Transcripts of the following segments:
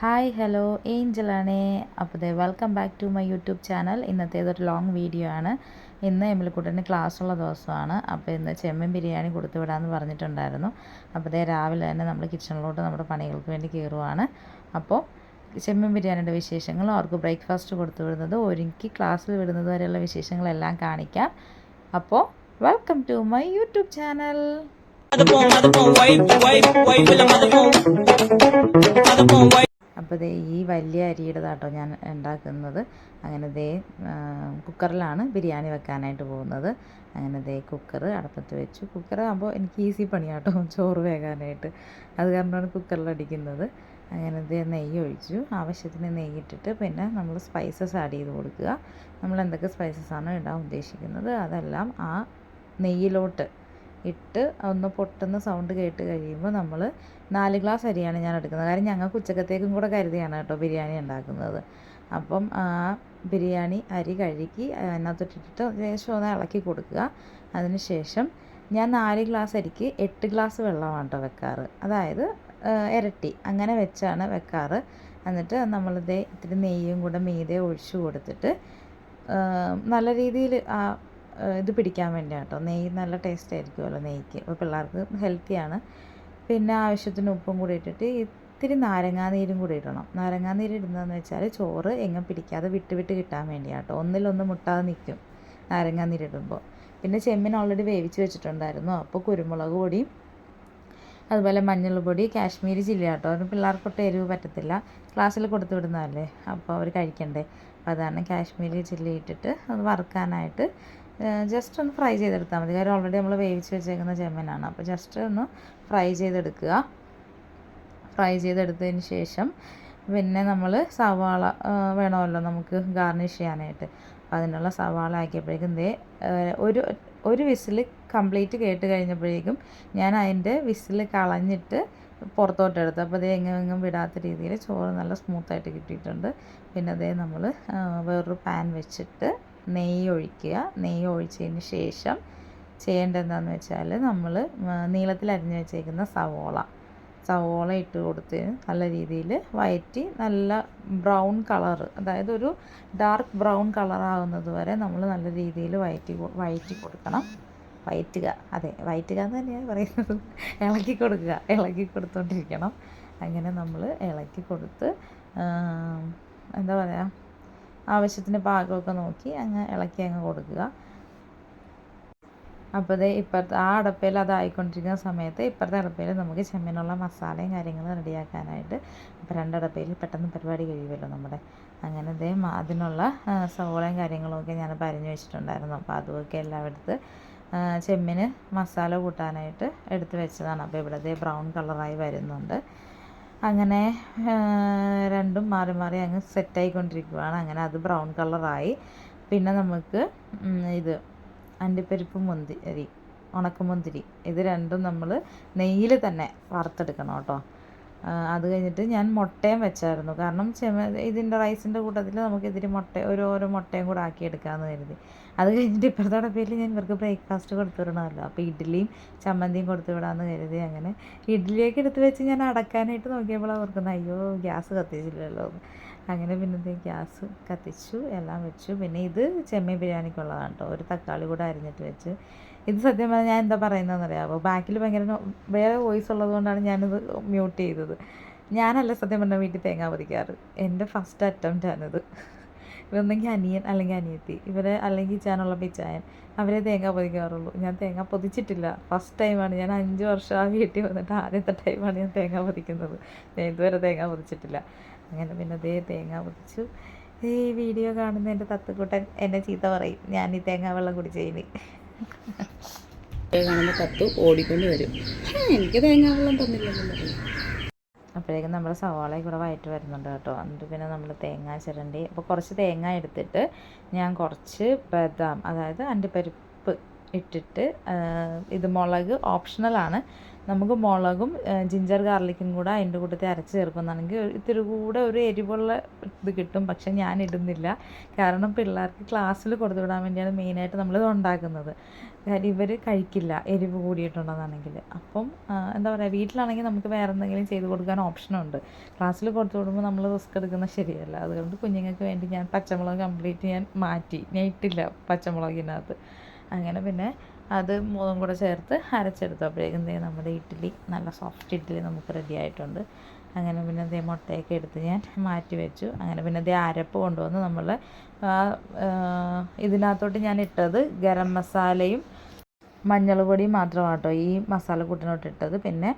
Hi hello ഏഞ്ചലാണ്. അപ്പോൾ welcome back to my YouTube channel. ഇന്നത്തേതൊരു ലോങ് വീഡിയോ ആണ്. ഇന്ന് എമിലിക്കുട്ടന് ക്ലാസ്സുള്ള ദിവസമാണ്. അപ്പോൾ ഇന്ന് ചെമ്മീൻ ബിരിയാണി കൊടുത്തു വിടാമെന്ന് പറഞ്ഞിട്ടുണ്ടായിരുന്നു. അപ്പോൾ രാവിലെ തന്നെ നമ്മൾ കിച്ചണിലോട്ട് നമ്മുടെ പണികൾക്ക് വേണ്ടി കയറുവാണ്. അപ്പോൾ ചെമ്മീൻ ബിരിയാണിയുടെ വിശേഷങ്ങളും അവർക്ക് ബ്രേക്ക്ഫാസ്റ്റ് കൊടുത്തു വിടുന്നത് ഒരുക്കി ക്ലാസ്സിൽ വിടുന്നത് വരെയുള്ള വിശേഷങ്ങളെല്ലാം കാണിക്കാം. അപ്പോൾ welcome to my YouTube channel. അപ്പോൾ ഈ വലിയ അരിയുടേതാട്ടോ ഞാൻ ഉണ്ടാക്കുന്നത്. അങ്ങനെ കുക്കറിലാണ് ബിരിയാണി വെക്കാനായിട്ട് പോകുന്നത്. അങ്ങനെ കുക്കർ അടുപ്പത്ത് വെച്ചു. കുക്കറാകുമ്പോൾ എനിക്ക് ഈസി പണിയാട്ടോ ചോറ് വേകാനായിട്ട്. അത് കാരണമാണ് കുക്കറിലടിക്കുന്നത്. അങ്ങനെ നെയ്യ് ഒഴിച്ചു. ആവശ്യത്തിന് നെയ്യിട്ടിട്ട് പിന്നെ നമ്മൾ സ്പൈസസ് ആഡ് ചെയ്ത് കൊടുക്കുക. നമ്മൾ എന്തൊക്കെ സ്പൈസസാണോ ഇടാൻ ഉദ്ദേശിക്കുന്നത് അതെല്ലാം ആ നെയ്യിലോട്ട് ഇട്ട് ഒന്ന് പൊട്ടുന്ന സൗണ്ട് കേട്ട് കഴിയുമ്പോൾ നമ്മൾ 4 ഗ്ലാസ് അരിയാണ് ഞാൻ എടുക്കുന്നത്. കാര്യം ഞങ്ങൾക്ക് ഉച്ചക്കത്തേക്കും കൂടെ കരുതിയാണ് കേട്ടോ ബിരിയാണി ഉണ്ടാക്കുന്നത്. അപ്പം ബിരിയാണി അരി കഴുകി അതിനകത്തോട്ടിട്ടിട്ട് ശേഷം ഒന്ന് ഇളക്കി കൊടുക്കുക. അതിന് ശേഷം ഞാൻ 4 ഗ്ലാസ് അരിക്ക് 8 ഗ്ലാസ് വെള്ളമാണ് കേട്ടോ വെക്കാറ്. അതായത് ഇരട്ടി അങ്ങനെ വെച്ചാണ് വെക്കാറ്. എന്നിട്ട് ഇത്തിരി നെയ്യും കൂടെ മീതെ ഒഴിച്ചു കൊടുത്തിട്ട് നല്ല രീതിയിൽ ഇത് പിടിക്കാൻ വേണ്ടിയാണ് കേട്ടോ. നെയ്യ് നല്ല ടേസ്റ്റ് ആയിരിക്കുമല്ലോ നെയ്ക്ക്. അപ്പോൾ പിള്ളേർക്ക് ഹെൽത്തിയാണ്. പിന്നെ ആവശ്യത്തിന് ഉപ്പും കൂടി ഇട്ടിട്ട് ഇത്തിരി നാരങ്ങാനീരും കൂടി ഇടണം. നാരങ്ങാനീര് ഇടുന്നതെന്ന് വെച്ചാൽ ചോറ് എങ്ങും പിടിക്കാതെ വിട്ട് വിട്ട് കിട്ടാൻ വേണ്ടിയാണ് കേട്ടോ. ഒന്നിലൊന്ന് മുട്ടാതെ നിൽക്കും നാരങ്ങാനീര് ഇടുമ്പോൾ. പിന്നെ ചെമ്മീൻ ഓൾറെഡി വേവിച്ച് വെച്ചിട്ടുണ്ടായിരുന്നു. അപ്പോൾ കുരുമുളക് പൊടിയും അതുപോലെ മഞ്ഞൾപ്പൊടി, കാശ്മീരി ചില്ലി കേട്ടോ. അതിന് പിള്ളേർക്കൊട്ട് എരിവ് പറ്റത്തില്ല. ക്ലാസ്സിൽ കൊടുത്തു വിടുന്നതല്ലേ, അപ്പോൾ അവർ കഴിക്കണ്ടേ. അപ്പോൾ അതാണ് കാശ്മീരി ചില്ലി ഇട്ടിട്ട് അത് വറുക്കാനായിട്ട് ജസ്റ്റ് ഒന്ന് ഫ്രൈ ചെയ്തെടുത്താൽ മതി. കാര്യം ഓൾറെഡി നമ്മൾ വേവിച്ച് വെച്ചേക്കുന്ന ചെമ്മീനാണ്. അപ്പോൾ ജസ്റ്റ് ഒന്ന് ഫ്രൈ ചെയ്തെടുക്കുക. ഫ്രൈ ചെയ്തെടുത്തതിന് ശേഷം പിന്നെ നമ്മൾ സവാള വേണമല്ലോ നമുക്ക് ഗാർണിഷ് ചെയ്യാനായിട്ട്. അപ്പോൾ അതിനുള്ള സവാള ആക്കിയപ്പോഴേക്കും ഒരു വിസിൽ കംപ്ലീറ്റ് കേട്ട് കഴിഞ്ഞപ്പോഴേക്കും ഞാൻ അതിൻ്റെ വിസിൽ കളഞ്ഞിട്ട് പുറത്തോട്ടെടുത്തു. അപ്പോൾ എങ്ങും വിടാത്ത രീതിയിൽ ചോറ് നല്ല സ്മൂത്തായിട്ട് കിട്ടിയിട്ടുണ്ട്. പിന്നെ നമ്മൾ വേറൊരു പാൻ വെച്ചിട്ട് നെയ്യ് ഒഴിക്കുക. നെയ്യ് ഒഴിച്ചതിന് ശേഷം ചെയ്യേണ്ടത് എന്താണെന്ന് വെച്ചാൽ നമ്മൾ നീളത്തിൽ അരിഞ്ഞ് വെച്ചേക്കുന്ന സവോള ഇട്ട് കൊടുത്ത് നല്ല രീതിയിൽ വഴറ്റി നല്ല ബ്രൗൺ കളർ, അതായത് ഒരു ഡാർക്ക് ബ്രൗൺ കളറാകുന്നത് വരെ നമ്മൾ നല്ല രീതിയിൽ വഴറ്റി കൊടുക്കണം. വഴറ്റുക എന്ന് തന്നെയാണ് പറയുന്നത്. ഇളക്കി കൊടുത്തോണ്ടിരിക്കണം. അങ്ങനെ നമ്മൾ ഇളക്കി കൊടുത്ത് എന്താ പറയുക, ആവശ്യത്തിന് പാകമൊക്കെ നോക്കി ഇളക്കി കൊടുക്കുക. അപ്പോൾ ഇപ്പുറത്തെ ആ അടപ്പയിൽ അതായിക്കൊണ്ടിരിക്കുന്ന സമയത്ത് ഇപ്പുറത്തെ അടപ്പയിൽ നമുക്ക് ചെമ്മീനുള്ള മസാലയും കാര്യങ്ങളും റെഡിയാക്കാനായിട്ട് ഇപ്പോൾ 2 അടപ്പയിൽ പെട്ടെന്ന് പരിപാടി കഴിയുമല്ലോ നമ്മുടെ. അങ്ങനെ അതിനുള്ള സവോളയും കാര്യങ്ങളുമൊക്കെ ഞാൻ അരിഞ്ഞു വെച്ചിട്ടുണ്ടായിരുന്നു. അപ്പോൾ അതുമൊക്കെ എല്ലാം എടുത്ത് ചെമ്മീന് മസാല കൂട്ടാനായിട്ട് എടുത്ത് വെച്ചതാണ്. അപ്പോൾ ഇവിടെ ബ്രൗൺ കളറായി വരുന്നുണ്ട്. അങ്ങനെ രണ്ടും മാറി മാറി അങ്ങ് സെറ്റായിക്കൊണ്ടിരിക്കുകയാണ്. അങ്ങനെ അത് ബ്രൗൺ കളറായി. പിന്നെ നമുക്ക് ഇത് അണ്ടിപ്പരിപ്പ്, മുന്തിരി, ഉണക്കമുന്തിരി, ഇത് രണ്ടും നമ്മൾ നെയ്യിൽ തന്നെ വറുത്തെടുക്കണം കേട്ടോ. അത് കഴിഞ്ഞിട്ട് ഞാൻ മുട്ടയും വെച്ചായിരുന്നു. കാരണം ഇതിൻ്റെ റൈസിൻ്റെ കൂട്ടത്തിൽ നമുക്ക് ഓരോ മുട്ടയും കൂടെ ആക്കിയെടുക്കാമെന്ന് കരുതി. അത് കഴിഞ്ഞിട്ട് ഇപ്പോഴത്തെ അടപ്പയിൽ ഞാൻ ഇവർക്ക് ബ്രേക്ക്ഫാസ്റ്റ് കൊടുത്തു വിടണമല്ലോ. അപ്പോൾ ഇഡ്ഡലിയും ചമ്മന്തിയും കൊടുത്തു വിടാമെന്ന് കരുതി. അങ്ങനെ ഇഡ്ഡലിയൊക്കെ എടുത്ത് വെച്ച് ഞാൻ അടക്കാനായിട്ട് നോക്കിയപ്പോൾ ഓർക്കുന്നത് അയ്യോ ഗ്യാസ് കത്തിച്ചില്ലല്ലോ. അങ്ങനെ പിന്നെ ഗ്യാസ് കത്തിച്ചു, എല്ലാം വെച്ചു. പിന്നെ ഇത് ചെമ്മീൻ ബിരിയാണിക്കുള്ളതാണ് കേട്ടോ. ഒരു തക്കാളി കൂടെ അരിഞ്ഞിട്ട് വെച്ച്. ഇത് സത്യം പറഞ്ഞാൽ ഞാൻ എന്താ പറയുന്നതെന്ന് അറിയാമോ, ബാക്കിൽ ഭയങ്കര വേറെ വോയിസ് ഉള്ളതുകൊണ്ടാണ് ഞാനിത് മ്യൂട്ട് ചെയ്തത്. ഞാനല്ല സത്യം പറഞ്ഞാൽ വീട്ടിൽ തേങ്ങ പൊതിക്കാറ്. എൻ്റെ ഫസ്റ്റ് അറ്റംപ്റ്റാണിത്. ഒന്നെങ്കിൽ അനിയൻ അല്ലെങ്കിൽ അനിയത്തി, ഇവരെ അല്ലെങ്കിൽ ചാനുള്ള പിച്ചായൻ, അവരെ തേങ്ങ പൊതിക്കാറുള്ളൂ. ഞാൻ തേങ്ങ പൊതിച്ചിട്ടില്ല. ഫസ്റ്റ് ടൈമാണ്. ഞാൻ 5 വർഷം ആ വീട്ടിൽ വന്നിട്ട് ആദ്യത്തെ ടൈമാണ് ഞാൻ തേങ്ങ പൊതിക്കുന്നത്. ഞാൻ ഇതുവരെ തേങ്ങ പൊതിച്ചിട്ടില്ല. അങ്ങനെ പിന്നെ തേങ്ങ പൊതിച്ചു. ഈ വീഡിയോ കാണുന്ന എൻ്റെ തത്തുകൂട്ടൻ എന്നെ ചീത്ത പറയും, ഞാൻ ഈ തേങ്ങ വെള്ളം കുടിച്ചതിന്. കാണുമ്പോൾ തത്തു ഓടിക്കൊണ്ട് വരും, എനിക്ക് തേങ്ങാ വെള്ളം തന്നില്ലെന്ന് പറയും. അപ്പോഴേക്കും നമ്മുടെ സവാളയും കൂടെ വഴറ്റി വരുന്നുണ്ട് കേട്ടോ. എന്നിട്ട് പിന്നെ നമ്മൾ തേങ്ങ ചിരണ്ടി, അപ്പോൾ കുറച്ച് തേങ്ങ എടുത്തിട്ട് ഞാൻ കുറച്ച് ബദാം, അതായത് അണ്ടിപ്പരിപ്പ് ഇട്ടിട്ട്, ഇത് മുളക് ഓപ്ഷണലാണ്. നമുക്ക് മുളകും ജിഞ്ചർ ഗാർലിക്കും കൂടെ അതിൻ്റെ കൂട്ടത്തിൽ അരച്ച് ചേർക്കുന്നതാണെങ്കിൽ ഇത്തിരി കൂടെ ഒരു എരിവുള്ള ഇത് കിട്ടും. പക്ഷെ ഞാൻ ഇടുന്നില്ല. കാരണം പിള്ളേർക്ക് ക്ലാസ്സിൽ കൊടുത്തു വിടാൻ വേണ്ടിയാണ് മെയിനായിട്ട് നമ്മളിത് ഉണ്ടാക്കുന്നത്. കാര്യം ഇവർ കഴിക്കില്ല എരിവ് കൂടിയിട്ടുണ്ടെന്നാണെങ്കിൽ. അപ്പം എന്താ പറയുക, വീട്ടിലാണെങ്കിൽ നമുക്ക് വേറെ എന്തെങ്കിലും ചെയ്ത് കൊടുക്കാൻ ഓപ്ഷനുണ്ട്. ക്ലാസ്സിൽ കൊടുത്തു വിടുമ്പോൾ നമ്മൾ റിസ്ക് എടുക്കുന്നത് ശരിയല്ല. അതുകൊണ്ട് കുഞ്ഞുങ്ങൾക്ക് വേണ്ടി ഞാൻ പച്ചമുളക് കംപ്ലീറ്റ് ഞാൻ ഇട്ടില്ല പച്ചമുളകിനകത്ത്. അങ്ങനെ പിന്നെ അത് മൂന്നും കൂടെ ചേർത്ത് അരച്ചെടുത്തപ്പോഴേക്കും നമ്മുടെ ഇഡ്ഡലി, നല്ല സോഫ്റ്റ് ഇഡ്ഡലി നമുക്ക് റെഡി ആയിട്ടുണ്ട്. അങ്ങനെ പിന്നെ മുട്ടയൊക്കെ എടുത്ത് ഞാൻ മാറ്റി വെച്ചു. അങ്ങനെ പിന്നെ അരപ്പ് കൊണ്ടുവന്ന് നമ്മൾ ഇതിനകത്തോട്ട് ഞാൻ ഇട്ടത് ഗരം മസാലയും മഞ്ഞൾ പൊടിയും മാത്രമാട്ടോ ഈ മസാലക്കൂട്ടിനോട്ട് ഇട്ടത്. പിന്നെ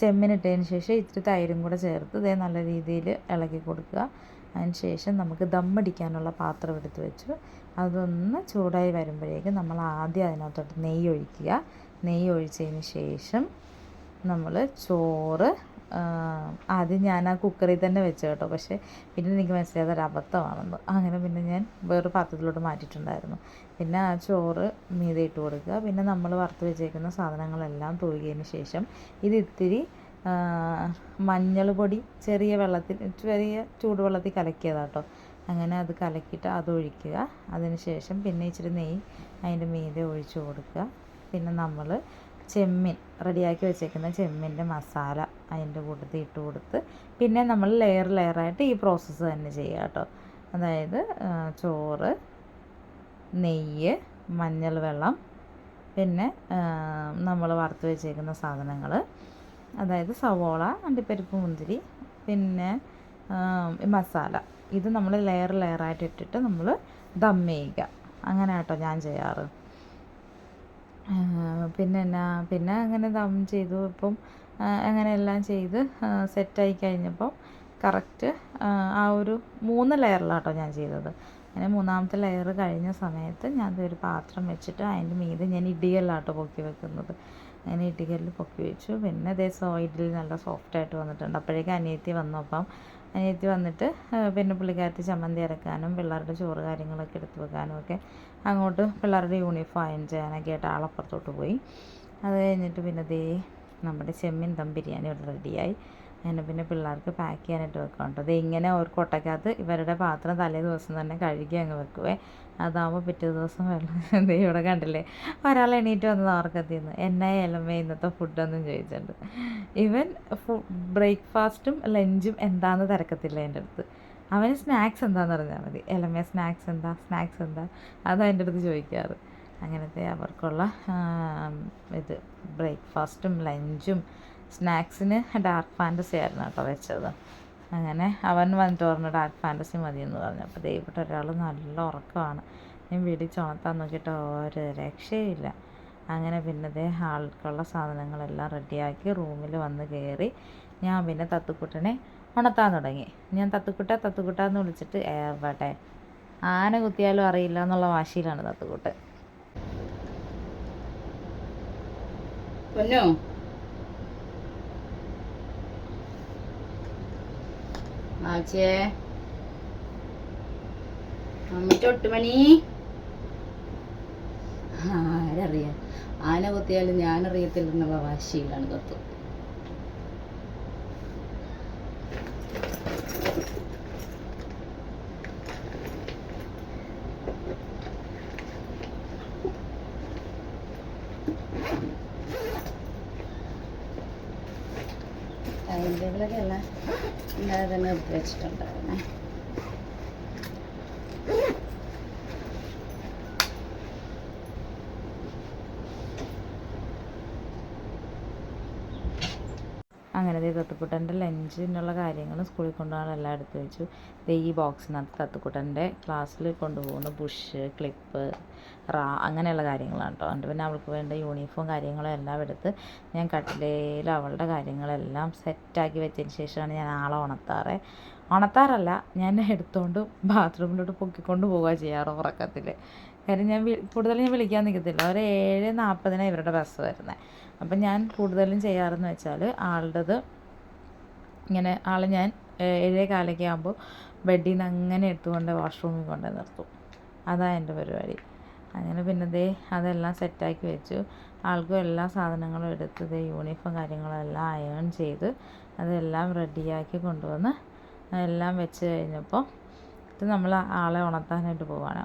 ചെമ്മിനിട്ടതിന് ശേഷം ഇത്തിരി തൈരും കൂടെ ചേർത്ത് നല്ല രീതിയിൽ ഇളക്കി കൊടുക്കുക. അതിന് ശേഷം നമുക്ക് ദമ്മടിക്കാനുള്ള പാത്രം എടുത്ത് വെച്ചു. അതൊന്ന് ചൂടായി വരുമ്പോഴേക്കും നമ്മൾ ആദ്യം അതിനകത്തോട്ട് നെയ്യ് ഒഴിക്കുക. നെയ്യ് ഒഴിച്ചതിന് ശേഷം നമ്മൾ ചോറ് ആദ്യം ഞാൻ ആ കുക്കറിൽ തന്നെ വെച്ചു കേട്ടോ. പക്ഷേ പിന്നെ എനിക്ക് മനസ്സിലായത് ഒരു അബദ്ധമാണെന്ന്. അങ്ങനെ പിന്നെ ഞാൻ വേറെ പാത്രത്തിലോട്ട് മാറ്റിയിട്ടുണ്ടായിരുന്നു. പിന്നെ ആ ചോറ് മീതെ ഇട്ട് കൊടുക്കുക. പിന്നെ നമ്മൾ വറുത്ത് വെച്ചേക്കുന്ന സാധനങ്ങളെല്ലാം തൂകിയതിന് ശേഷം ഇതിത്തിരി മഞ്ഞൾ പൊടി ചെറിയ ചൂടുവെള്ളത്തിൽ കലക്കിയതാട്ടോ. അങ്ങനെ അത് കലക്കിയിട്ട് അതൊഴിക്കുക. അതിന് ശേഷം പിന്നെ ഇച്ചിരി നെയ്യ് അതിൻ്റെ മീതെ ഒഴിച്ച് കൊടുക്കുക. പിന്നെ നമ്മൾ ചെമ്മീൻ റെഡിയാക്കി വെച്ചേക്കുന്ന ചെമ്മീൻ്റെ മസാല അതിൻ്റെ കൂട്ടത്തിൽ ഇട്ട് കൊടുത്ത് പിന്നെ നമ്മൾ ലെയറായിട്ട് ഈ പ്രോസസ്സ് തന്നെ ചെയ്യുക കേട്ടോ. അതായത് ചോറ്, നെയ്യ്, മഞ്ഞൾ വെള്ളം, പിന്നെ നമ്മൾ വറുത്ത് വെച്ചേക്കുന്ന സാധനങ്ങൾ, അതായത് സവോള, അണ്ടിപ്പരിപ്പ്, മുന്തിരി, പിന്നെ മസാല, ഇത് നമ്മൾ ലെയറായിട്ട് ഇട്ടിട്ട് നമ്മൾ ദം ചെയ്യുക. അങ്ങനെ കേട്ടോ ഞാൻ ചെയ്യാറ്. പിന്നെ അങ്ങനെ ദം ചെയ്തു. ഇപ്പം അങ്ങനെ എല്ലാം ചെയ്ത് സെറ്റായി കഴിഞ്ഞപ്പോൾ കറക്റ്റ് ആ ഒരു 3 ലെയറിലാട്ടോ ഞാൻ ചെയ്തത്. അങ്ങനെ 3ാമത്തെ ലെയർ കഴിഞ്ഞ സമയത്ത് ഞാൻ ഒരു പാത്രം വെച്ചിട്ട് അതിൻ്റെ മീതെ ഞാൻ ഇടികല്ലാട്ടോ പൊക്കി വെക്കുന്നത്. അങ്ങനെ ഇടികല്ല് പൊക്കി വെച്ചു. പിന്നെ ഇഡ്ഡലി നല്ല സോഫ്റ്റായിട്ട് വന്നിട്ടുണ്ട്. അപ്പോഴേക്കും അനിയത്തി വന്നു. അപ്പം അനിയത്തി വന്നിട്ട് പിന്നെ പുള്ളിക്കാരത്തി ചമ്മന്തി അരക്കാനും പിള്ളേരുടെ ചോറ് കാര്യങ്ങളൊക്കെ എടുത്ത് വെക്കാനും ഒക്കെ അങ്ങോട്ട് പിള്ളേരുടെ യൂണിഫോം അയൺ ചെയ്യാനൊക്കെ ആയിട്ട് ആളപ്പുറത്തോട്ട് പോയി. അത് കഴിഞ്ഞിട്ട് പിന്നെ നമ്മുടെ ചെമ്മീൻ ദം ബിരിയാണി ഇവിടെ റെഡിയായി. അങ്ങനെ പിന്നെ പിള്ളേർക്ക് പാക്ക് ചെയ്യാനായിട്ട് വെക്കാം കേട്ടോ. ഇങ്ങനെ ഒരു കൊട്ടയ്ക്കകത്ത് ഇവരുടെ പാത്രം തലേ ദിവസം തന്നെ കഴുകി അങ്ങ് വെക്കുവേ. അതാകുമ്പോൾ പിറ്റേ ദിവസം വെള്ളം ഇവിടെ കണ്ടില്ലേ, ഒരാൾ എണീറ്റ് വന്നത് അവർക്കത്തിന്ന് എണ്ണയെല്ലാം ഇന്നത്തെ ഫുഡൊന്നും ചോദിച്ചിട്ടുണ്ട്. ഇവൻ ബ്രേക്ക്ഫാസ്റ്റും ലഞ്ചും എന്താണെന്ന് തിരക്കത്തില്ല എൻ്റെ അടുത്ത്. അവന് സ്നാക്സ് എന്താണെന്ന് പറഞ്ഞാൽ മതി. സ്നാക്സ് എന്താ അതാണ് എൻ്റെ അടുത്ത് ചോദിക്കാറ്. അങ്ങനത്തെ അവർക്കുള്ള ഇത് ബ്രേക്ക്ഫാസ്റ്റും ലഞ്ചും. സ്നാക്സിന് ഡാർക്ക് ഫാൻറ്റസി ആയിരുന്നു കേട്ടോ വെച്ചത്. അങ്ങനെ അവൻ വന്നിട്ട് പറഞ്ഞു ഡാർക്ക് ഫാൻറ്റസി മതിയെന്ന് പറഞ്ഞു. അപ്പോൾ ദൈവപ്പെട്ട ഒരാൾ നല്ല ഉറക്കമാണ്. ഞാൻ വിളിച്ചുണർത്താൻ നോക്കിയിട്ട് ഒരു രക്ഷയില്ല. അങ്ങനെ പിന്നെ ആൾക്കുള്ള സാധനങ്ങളെല്ലാം റെഡിയാക്കി റൂമിൽ വന്ന് കയറി ഞാൻ പിന്നെ തത്തുക്കുട്ടനെ ഉണർത്താൻ തുടങ്ങി. ഞാൻ തത്തുക്കുട്ടാന്ന് വിളിച്ചിട്ട് എവിടെ ആന കുത്തിയാലും അറിയില്ല എന്നുള്ള വാശിയിലാണ് തത്തുക്കുട്ടൻ. പൊന്നോ, ആച്ചേ അമ്മയ്ക്ക് 8 മണി. ആരറിയാം, ആന കുത്തിയാലും ഞാനറിയത്തില്ലെന്നുള്ള വാശിയിലാണ് കത്തു. ടൈം ടേബിളൊക്കെ അല്ല ഇന്നലെ തന്നെ എടുത്ത് വെച്ചിട്ടുണ്ടായിരുന്നേ. അങ്ങനെ തത്തുക്കുട്ടൻ്റെ ലഞ്ചിനുള്ള കാര്യങ്ങളും സ്കൂളിൽ കൊണ്ടുപോകാനെല്ലാം എടുത്ത് വെച്ചു. ഈ ബോക്സിനകത്ത് തത്തുക്കുട്ടൻ്റെ ക്ലാസ്സിൽ കൊണ്ടുപോകുന്ന ബുഷ്, ക്ലിപ്പ്, അങ്ങനെയുള്ള കാര്യങ്ങളാണ് കേട്ടോ. എന്നിട്ട് പിന്നെ അവൾക്ക് വേണ്ട യൂണിഫോം കാര്യങ്ങളും എല്ലാം എടുത്ത് ഞാൻ കട്ടിലേൽ അവളുടെ കാര്യങ്ങളെല്ലാം സെറ്റാക്കി വെച്ചതിന് ശേഷമാണ് ഞാൻ ആളെ ഉണർത്താറല്ല, ഞാൻ എടുത്തുകൊണ്ട് ബാത്റൂമിലോട്ട് പൊക്കിക്കൊണ്ട് പോവുക ചെയ്യാറ് ഉറക്കത്തിൽ. കാര്യം ഞാൻ കൂടുതലും വിളിക്കാൻ നിൽക്കത്തില്ല. ഒരു 7:40 ഇവരുടെ ബസ് വരുന്നത്. അപ്പം ഞാൻ കൂടുതലും ചെയ്യാറെന്ന് വെച്ചാൽ ആളുടേത് ഇങ്ങനെ ആളെ ഞാൻ 7:15 ആകുമ്പോൾ ബെഡിൽ നിന്ന് അങ്ങനെ എടുത്തുകൊണ്ട് വാഷ്റൂമിൽ കൊണ്ട് നിർത്തും. അതാണ് എൻ്റെ പരിപാടി. അങ്ങനെ പിന്നെ അതെല്ലാം സെറ്റാക്കി വെച്ചു. ആൾക്കും എല്ലാ സാധനങ്ങളും എടുത്ത് യൂണിഫോം കാര്യങ്ങളെല്ലാം അയൺ ചെയ്ത് അതെല്ലാം റെഡിയാക്കി കൊണ്ടുവന്ന് എല്ലാം വെച്ച് കഴിഞ്ഞപ്പോൾ ഇത് നമ്മൾ ആളെ ഉണർത്താനായിട്ട് പോവുകയാണ്.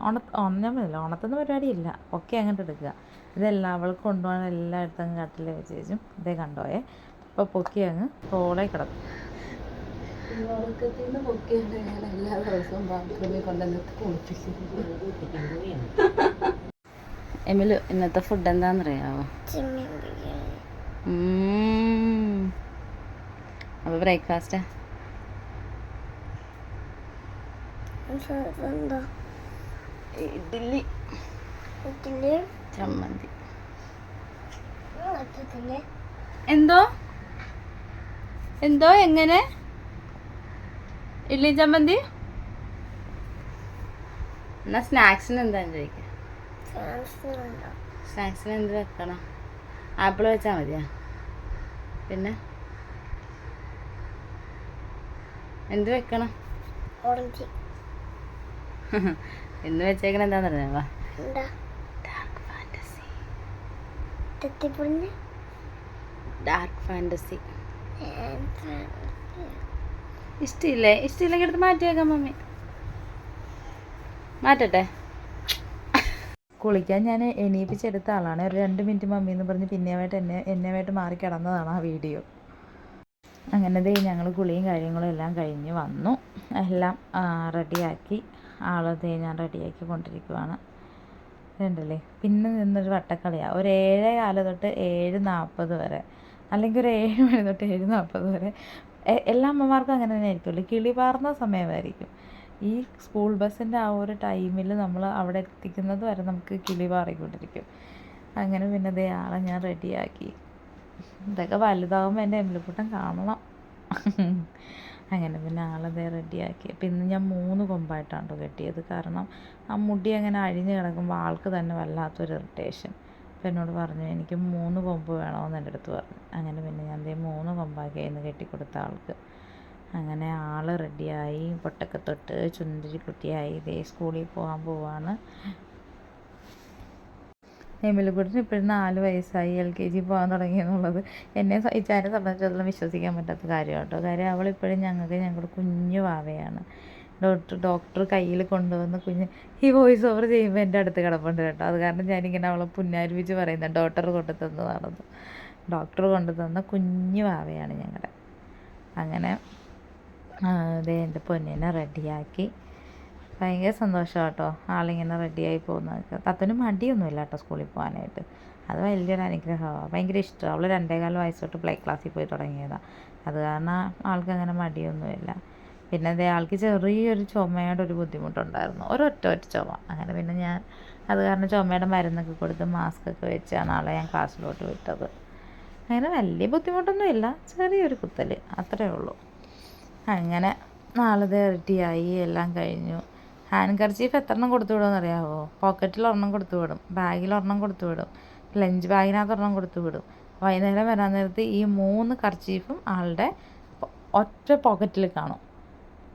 ഞാൻ പറഞ്ഞില്ല, ഉണർത്തുന്ന പരിപാടിയില്ല, ഒക്കെ അങ്ങോട്ട് എടുക്കുക. ഇതെല്ലാം അവൾക്ക് കൊണ്ടുപോകാൻ എല്ലായിടത്തും അങ്ങ് കട്ടിൽ വെച്ച് വെച്ചും ഇതേ കണ്ടോയെ. അപ്പോൾ പൊക്കി അങ്ങ് തോളെ കിടക്കും. എല്ലാ ദിവസവും ബാത്റൂമിൽ കൊണ്ടുവന്ന് കുളിപ്പിക്കും. എമിലു, ഇന്നത്തെ ഫുഡ് എന്താണെന്നറിയാമോ? അപ്പോൾ ബ്രേക്ക്ഫാസ്റ്റ് ഇഡ്ഡലി ചമ്മന്തി. എന്തോ എന്തോ എങ്ങനെ ഇഡ്ഡലി ചമ്മന്തി? എന്നാ സ്നാക്സിന് എന്താന്ന് ചോദിക്കാം. സ്നാക്സിന് എന്ത് വെക്കണം? ആപ്പിൾ വെച്ചാൽ മതിയാ? പിന്നെ എന്ത് വെക്കണം? ഓറഞ്ച്. എന്ന് വെച്ചേക്കണ എന്താന്നറിയാമോ? Dark fantasy. ഇഷ്ടമില്ലേ? ഇഷ്ടമില്ലെങ്കിൽ എടുത്ത് മാറ്റി വെക്കാം മമ്മി. മാറ്റട്ടെ. കുളിക്കാൻ ഞാൻ എണീപ്പിച്ചെടുത്ത ആളാണ്. ഒരു 2 മിനിറ്റ് മമ്മി എന്ന് പറഞ്ഞ് പിന്നെയായിട്ട് എന്നെയായിട്ട് മാറി കിടന്നതാണ് ആ വീഡിയോ. അങ്ങനെ ഞങ്ങൾ കുളിയും കാര്യങ്ങളും എല്ലാം കഴിഞ്ഞ് വന്നു. എല്ലാം റെഡിയാക്കി ആളതേ ഞാൻ റെഡിയാക്കി കൊണ്ടിരിക്കുവാണ്. ഉണ്ടല്ലേ, പിന്നെ നിന്നൊരു വട്ടക്കളിയാണ്. ഒരു 7:15 തൊട്ട് 7:40 വരെ, അല്ലെങ്കിൽ ഒരു 7 മണി തൊട്ട് 7:40 വരെ. എല്ലാ അമ്മമാർക്കും അങ്ങനെ തന്നെ ആയിരിക്കുമല്ലോ, കിളി പാർന്ന സമയമായിരിക്കും. ഈ സ്കൂൾ ബസ്സിൻ്റെ ആ ഒരു ടൈമിൽ നമ്മൾ അവിടെ എത്തിക്കുന്നത് വരെ നമുക്ക് കിളി പാറിക്കൊണ്ടിരിക്കും. അങ്ങനെ പിന്നെ അതേ ആളെ ഞാൻ റെഡിയാക്കി. ഇതൊക്കെ വലുതാകുമ്പോൾ എൻ്റെ എമ്മിലിക്കുട്ടൻ കാണണം. അങ്ങനെ പിന്നെ ആളതേ റെഡിയാക്കി. അപ്പം ഇന്ന് ഞാൻ 3 കൊമ്പായിട്ടാണ് കെട്ടിയത്. കാരണം ആ മുടി അങ്ങനെ അഴിഞ്ഞ് കിടക്കുമ്പോൾ ആൾക്ക് തന്നെ വല്ലാത്തൊരു ഇറിറ്റേഷൻ. അപ്പം എന്നോട് പറഞ്ഞു എനിക്ക് 3 കൊമ്പ് വേണമെന്ന് എൻ്റെ അടുത്ത് പറഞ്ഞു. അങ്ങനെ പിന്നെ ഞാൻ 3 കൊമ്പാക്കി ഇന്ന് കെട്ടിക്കൊടുത്ത ആൾക്ക്. അങ്ങനെ ആൾ റെഡിയായി, പൊട്ടൊക്കെ തൊട്ട് ചുന്തിരി കുട്ടിയായി സ്കൂളിൽ പോകാൻ പോവാണ്. എമിലിക്കുട്ടിന് ഇപ്പോഴും 4 വയസ്സായി, LKG പോകാൻ തുടങ്ങിയെന്നുള്ളത് ഇച്ചാനെ സംബന്ധിച്ചിടത്തോളം വിശ്വസിക്കാൻ പറ്റാത്ത കാര്യമാണ് കേട്ടോ. കാര്യം അവളിപ്പോഴും ഞങ്ങളുടെ കുഞ്ഞു വാവയാണ്. ഡോക്ടർ കയ്യിൽ കൊണ്ടുവന്ന് ഈ വോയിസ് ഓവർ ചെയ്യുമ്പോൾ എൻ്റെ അടുത്ത് കിടപ്പുണ്ട് കേട്ടോ. അത് കാരണം ഞാനിങ്ങനെ അവളെ പുന്നാരിപ്പിച്ച് പറയുന്നത് ഡോക്ടർ കൊണ്ടു തന്നതാണെന്ന്. ഡോക്ടർ കൊണ്ടു തന്ന കുഞ്ഞു വാവയാണ് ഞങ്ങളുടെ. അങ്ങനെ എൻ്റെ പൊന്നിനെ റെഡിയാക്കി. ഭയങ്കര സന്തോഷമാണ് കേട്ടോ ആളിങ്ങനെ റെഡിയായി പോകുന്നതൊക്കെ. തത്തനും മടിയൊന്നുമില്ല കേട്ടോ സ്കൂളിൽ പോകാനായിട്ട്. അത് വലിയൊരു അനുഗ്രഹമാണ്. ഭയങ്കര ഇഷ്ടമാണ്. അവൾ 2.25 വയസ്സ് തൊട്ട് പ്ലേ ക്ലാസ്സിൽ പോയി തുടങ്ങിയതാണ്. അത് കാരണം ആൾക്ക് അങ്ങനെ മടിയൊന്നുമില്ല. പിന്നെ ആൾക്ക് ചെറിയൊരു ചുമയുടെ ഒരു ബുദ്ധിമുട്ടുണ്ടായിരുന്നു, ഒരൊറ്റ ചുമ. അങ്ങനെ പിന്നെ ഞാൻ അത് കാരണം ചുമയുടെ മരുന്നൊക്കെ കൊടുത്ത് മാസ്കൊക്കെ വെച്ചാണ് ആളെ ഞാൻ ക്ലാസ്സിലോട്ട് വിട്ടത്. അങ്ങനെ വലിയ ബുദ്ധിമുട്ടൊന്നുമില്ല, ചെറിയൊരു കുത്തൽ അത്രയേ ഉള്ളൂ. അങ്ങനെ നാളെ റെഡിയായി, എല്ലാം കഴിഞ്ഞു. ഹാൻഡ് കർച്ചീഫ് 3 കൊടുത്തു വിടുമെന്ന് അറിയാമോ? പോക്കറ്റിൽ 1 കൊടുത്തു വിടും, ബാഗിൽ 1 കൊടുത്തു വിടും, ലഞ്ച് ബാഗിനകത്ത് 1 കൊടുത്തു വിടും. വൈകുന്നേരം വരാൻ നേരത്ത് ഈ 3 കർച്ചീഫും ആളുടെ ഒറ്റ പോക്കറ്റിൽ കാണും.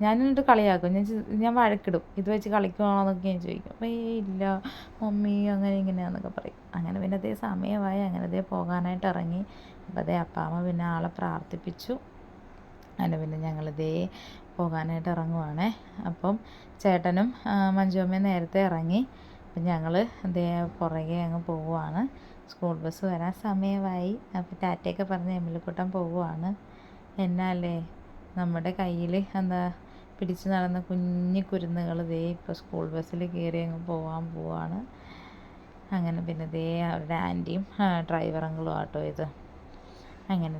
ഞാനെന്നിട്ട് കളിയാക്കും, ഞാൻ വഴക്കിടും, ഇത് വെച്ച് കളിക്കുവാണോ എന്നൊക്കെ ഞാൻ ചോദിക്കും. അപ്പോൾ ഇല്ല മമ്മി അങ്ങനെ ഇങ്ങനെയാണെന്നൊക്കെ പറയും. അങ്ങനെ പിന്നെ സമയമായി, അങ്ങനെ പോകാനായിട്ട് ഇറങ്ങി. അപ്പോൾ അപ്പാമ്മ പിന്നെ ആളെ പ്രാർത്ഥിപ്പിച്ചു. അങ്ങനെ പിന്നെ ഞങ്ങൾ പോകാനായിട്ട് ഇറങ്ങുവാണേ. അപ്പം ചേട്ടനും മഞ്ജുമ്മയും നേരത്തെ ഇറങ്ങി. അപ്പം ഞങ്ങൾ പുറകെ അങ്ങ് പോവുകയാണ്. സ്കൂൾ ബസ് വരാൻ സമയമായി. അപ്പോൾ ടാറ്റയൊക്കെ പറഞ്ഞ് എമ്മിലിക്കുട്ടൻ പോവുകയാണ്. എന്നാലേ നമ്മുടെ കയ്യിൽ പിടിച്ച് നടന്ന കുഞ്ഞു കുരുന്നുകൾ ഇപ്പോൾ സ്കൂൾ ബസ്സിൽ കയറി അങ്ങ് പോവാണ്. അങ്ങനെ പിന്നെ അവരുടെ ആൻറ്റിയും ഡ്രൈവർ അങ്കിളും ആട്ടോ ഇത്. അങ്ങനെ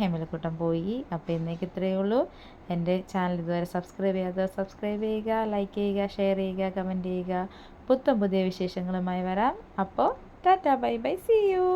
എമിലിക്കുട്ടൻ പോയി. അപ്പോൾ ഇന്നേക്ക് ഇത്രയേ ഉള്ളൂ. എൻ്റെ ചാനൽ ഇതുവരെ സബ്സ്ക്രൈബ് ചെയ്യാതെ സബ്സ്ക്രൈബ് ചെയ്യുക, ലൈക്ക് ചെയ്യുക, ഷെയർ ചെയ്യുക, കമൻറ്റ് ചെയ്യുക. പുതിയ വിശേഷങ്ങളുമായി വരാം. അപ്പോൾ tata, bye bye, see U.